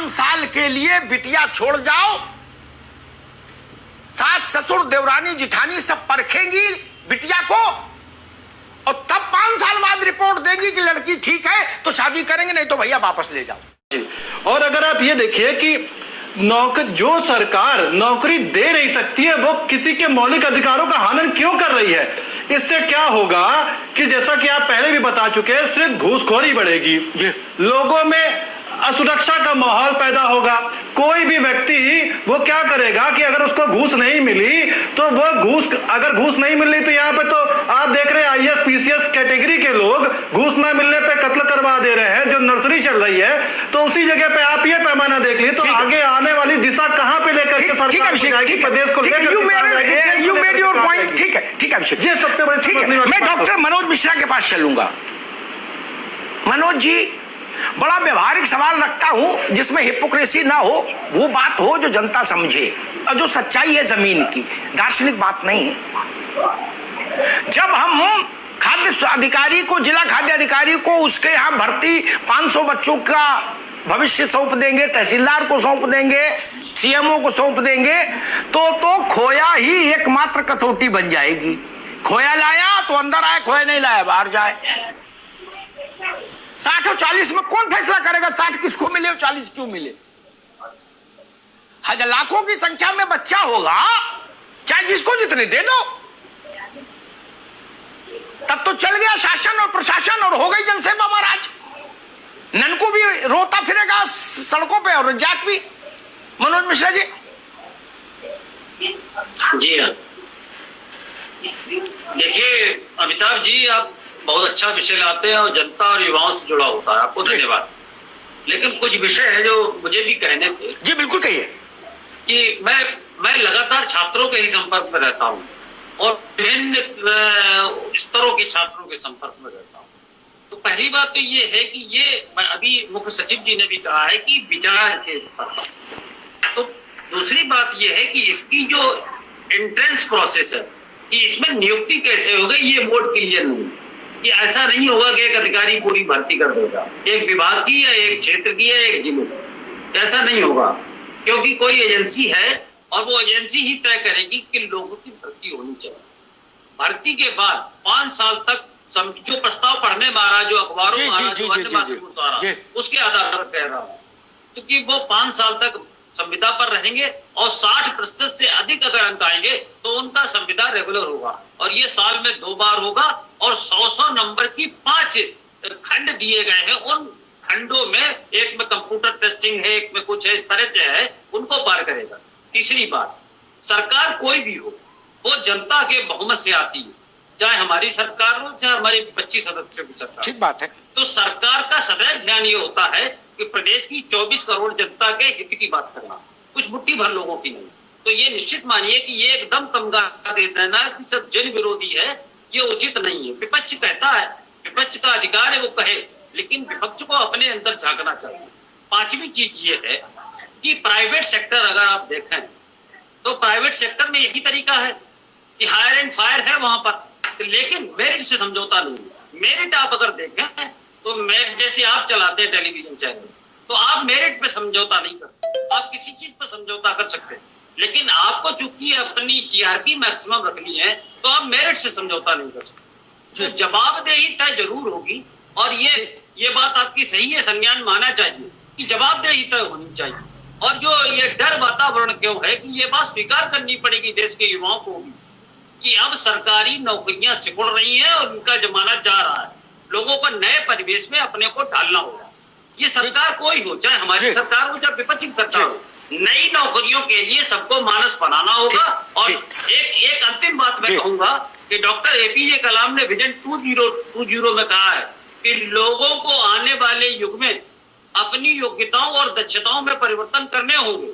5 साल के लिए बिटिया छोड़ जाओ, सास ससुर देवरानी जिठानी सब परखेंगी बिटिया को, और तब 5 साल बाद रिपोर्ट देगी कि लड़की ठीक है तो शादी करेंगे, नहीं तो भैया वापस ले जाओ। और अगर आप ये देखिए कि जो सरकार नौकरी दे नहीं सकती है वो किसी के मौलिक अधिकारों का हनन क्यों कर रही है? इससे क्या होगा कि जैसा कि आप पहले भी बता चुके हैं, सिर्फ घूसखोरी बढ़ेगी, लोगों में असुरक्षा का माहौल पैदा होगा। कोई भी व्यक्ति वो क्या करेगा कि अगर उसको घूस नहीं मिली तो वो अगर घूस नहीं मिल रही तो यहाँ पे तो आप देख रहे हैं आईएएस पीसीएस कैटेगरी के लोग घूस ना मिलने पे कत्ल करवा दे रहे हैं, जो नर्सरी चल रही है। तो उसी जगह पे आप ये पैमाना देख लीजिए तो आगे आने वाली दिशा कहां पे लेकर के सरकार जाएगी, प्रदेश को लेकर यू मेड योर पॉइंट। ठीक है अभिषेक, ये सबसे बड़ी मैं डॉक्टर मनोज मिश्रा के पास चलूंगा। मनोज जी, बड़ा व्यवहारिक सवाल रखता हूं जिसमें हिपोक्रेसी ना हो, वो बात हो जो जनता समझे और जो सच्चाई है जमीन की, दार्शनिक बात नहीं है। जब हम खाद्य अधिकारी को, जिला खाद्य अधिकारी को उसके यहां भर्ती 500 बच्चों का भविष्य सौंप देंगे, तहसीलदार को सौंप देंगे, सीएमओ को सौंप देंगे, तो खोया ही एकमात्र कसौटी बन जाएगी। खोया लाया तो अंदर आए, खोया नहीं लाया बाहर जाए। 60 और 40 में कौन फैसला करेगा 60 किसको मिले और 40 क्यों मिले? हजार लाखों की संख्या में बच्चा होगा, चाहे जिसको जितने दे दो, तब तो चल गया शासन और प्रशासन और हो गई जनसेवा महाराज। ननकू भी रोता फिरेगा सड़कों पे और रज्जाक भी। मनोज मिश्रा जी। जी हाँ, देखिए अमिताभ जी, आप बहुत अच्छा विषय लाते हैं और जनता और युवाओं से जुड़ा होता है, आपको धन्यवाद। लेकिन कुछ विषय है जो मुझे भी कहने थे। जी बिल्कुल कहिए। कि मैं लगातार छात्रों के ही संपर्क में रहता हूँ और विभिन्न स्तरों के छात्रों के संपर्क में रहता हूँ। तो पहली बात तो ये है कि ये अभी मुख्य सचिव जी ने भी कहा है कि विचार के स्तर। तो दूसरी बात ये है कि इसकी जो एंट्रेंस प्रोसेस है कि इसमें नियुक्ति कैसे होगी, ये मोड क्लियर नहीं है। कि ऐसा नहीं होगा कि एक अधिकारी पूरी भर्ती कर देगा, एक विभाग की या एक क्षेत्र की या एक जिले की, ऐसा नहीं होगा। क्योंकि कोई एजेंसी है और वो एजेंसी ही तय करेगी कि लोगों की भर्ती होनी चाहिए। भर्ती के बाद 5 साल तक जो प्रस्ताव पढ़ने में आ रहा, जो अखबारों में आ रहा, जो अन्य माध्यमों से आ रहा, उसके आधार पर कह रहा हूँ, क्योंकि वो 5 साल तक संविदा पर रहेंगे और 60% से अधिक अगर अंक आएंगे तो उनका संविदा रेगुलर होगा। और ये साल में 2 बार होगा और 100 नंबर की 5 खंड दिए गए हैं। उन खंडों में एक में कंप्यूटर टेस्टिंग है, एक में कुछ है, इस तरह से है, उनको पार करेगा। तीसरी बात, सरकार कोई भी हो वो जनता के बहुमत से आती है, चाहे हमारी सरकार हो चाहे हमारी 25 सदस्यों की सरकार। ठीक बात है। तो सरकार का सदैव ध्यान ये होता है कि प्रदेश की 24 करोड़ जनता के हित की बात करना, कुछ मुट्ठी भर लोगों की नहीं। तो ये निश्चित मानिए कि ये एकदम कमगा दे देना कि सब जन विरोधी है, ये उचित नहीं है। विपक्ष कहता है, विपक्ष का अधिकार है वो कहे, लेकिन विपक्ष को अपने अंदर झांकना चाहिए। 5वीं चीज ये है कि प्राइवेट सेक्टर अगर आप देखें तो प्राइवेट सेक्टर में यही तरीका है कि हायर एंड फायर है वहां पर, लेकिन मेरिट से समझौता नहीं है। मेरिट आप अगर देखें तो मेरिट जैसे आप चलाते हैं टेलीविजन चैनल, तो आप मेरिट पे समझौता नहीं करते, आप किसी चीज पर समझौता कर सकते हैं, लेकिन आपको चूंकि अपनी टीआरपी मैक्सिमम रखनी है तो आप मेरिट से समझौता नहीं कर सकते। तो जवाबदेही तय जरूर होगी और ये बात आपकी सही है, संज्ञान माना चाहिए कि जवाबदेही तय होनी चाहिए। और जो ये डर वातावरण क्यों है कि ये बात स्वीकार करनी पड़ेगी देश के युवाओं को भी कि अब सरकारी नौकरियां सिकुड़ रही हैं और उनका जमाना जा रहा है। लोगों को नए परिवेश में अपने को ढालना होगा। ये सरकार कोई हो, चाहे हमारी सरकार हो चाहे विपक्षी सरकार हो, नई नौकरियों के लिए सबको मानस बनाना होगा। और एक अंतिम बात मैं कहूंगा कि डॉक्टर एपीजे कलाम ने विजन 2020 में कहा है कि लोगों को आने वाले युग में अपनी योग्यताओं और दक्षताओं में परिवर्तन करने होंगे।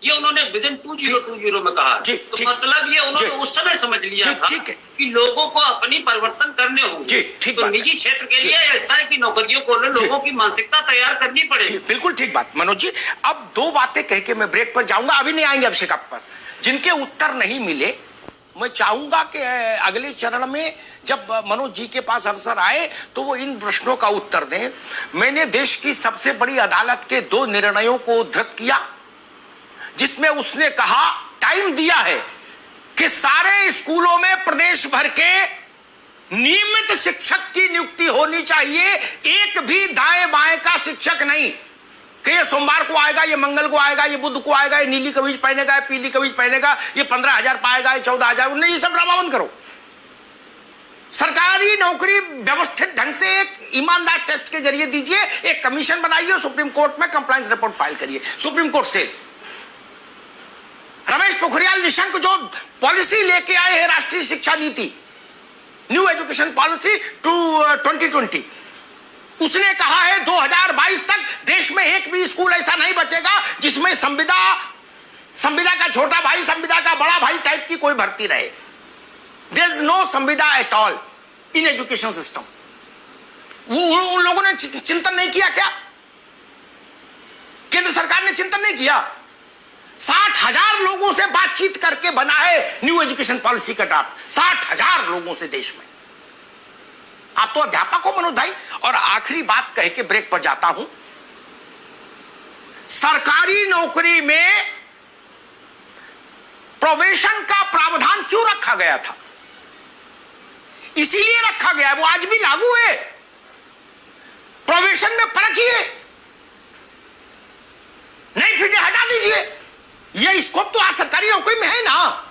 ये उन्होंने विजन 2020 में कहा है। तो मतलब ये उन्होंने उस समय समझ लिया था कि लोगों को अपनी परिवर्तन करने होंगे। तो निजी क्षेत्र के लिए इस तरह की नौकरियों को लोगों की मानसिकता तैयार करनी पड़ेगी। बिल्कुल ठीक बात मनोज जी। अब 2 बातें कह के मैं ब्रेक पर जाऊंगा, अभी नहीं आएंगे अभिषेक आपके पास। जिनके उत्तर नहीं मिले मैं चाहूंगा कि अगले चरण में जब मनोज जी के पास अवसर आए तो वो इन प्रश्नों का उत्तर दें। मैंने देश की सबसे बड़ी अदालत के 2 निर्णयों को उद्धृत किया, जिसमें उसने कहा, टाइम दिया है कि सारे स्कूलों में प्रदेश भर के नियमित शिक्षक की नियुक्ति होनी चाहिए, एक भी दाएं बाएं का शिक्षक नहीं कि ये सोमवार को आएगा, ये मंगल को आएगा, ये बुध को आएगा, ये नीली कमीज पहनेगा, ये पीली कमीज पहनेगा, ये 15,000 पाएगा, ये 14,000। नहीं, ये सब ड्रामा बंद करो। सरकारी नौकरी व्यवस्थित ढंग से एक ईमानदार टेस्ट के जरिए दीजिए, एक कमीशन बनाइए, सुप्रीम कोर्ट में कंप्लायंस रिपोर्ट फाइल करिए। सुप्रीम कोर्ट से रमेश पोखरियाल निशंक जो पॉलिसी लेके आए हैं, राष्ट्रीय शिक्षा नीति, न्यू एजुकेशन पॉलिसी 2020, उसने कहा है 2022 तक देश में एक भी स्कूल ऐसा नहीं बचेगा जिसमें संविदा का छोटा भाई, संविदा का बड़ा भाई टाइप की कोई भर्ती रहे। देयर इज नो संविदा at all in education system. उन लोगों ने चिंतन नहीं किया क्या? केंद्र सरकार ने चिंतन नहीं किया? 60,000 लोगों से बातचीत करके बना है न्यू एजुकेशन पॉलिसी का ड्राफ्ट, 60,000 लोगों से देश में। आप तो अध्यापक हो मनोज भाई। और आखिरी बात कह के ब्रेक पर जाता हूं, सरकारी नौकरी में प्रोबेशन का प्रावधान क्यों रखा गया था? इसीलिए रखा गया है, वो आज भी लागू है। प्रोबेशन में परखिए, नहीं फिटे हटा दीजिए। यह स्कोप तो आज सरकारी नौकरी में है ना।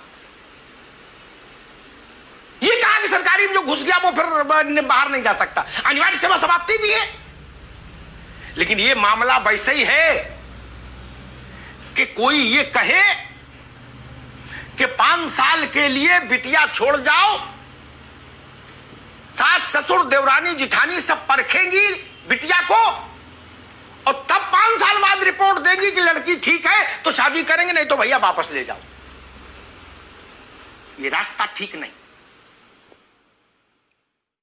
ये कहा कि सरकारी में जो घुस गया वो फिर बाहर नहीं जा सकता, अनिवार्य सेवा समाप्ति भी है। लेकिन ये मामला वैसे ही है कि कोई ये कहे कि 5 साल के लिए बिटिया छोड़ जाओ, सास ससुर देवरानी जिठानी सब परखेंगी बिटिया को, और तब 5 साल बाद रिपोर्ट देगी कि लड़की ठीक है तो शादी करेंगे, नहीं तो भैया वापस ले जाओ। ये रास्ता ठीक नहीं।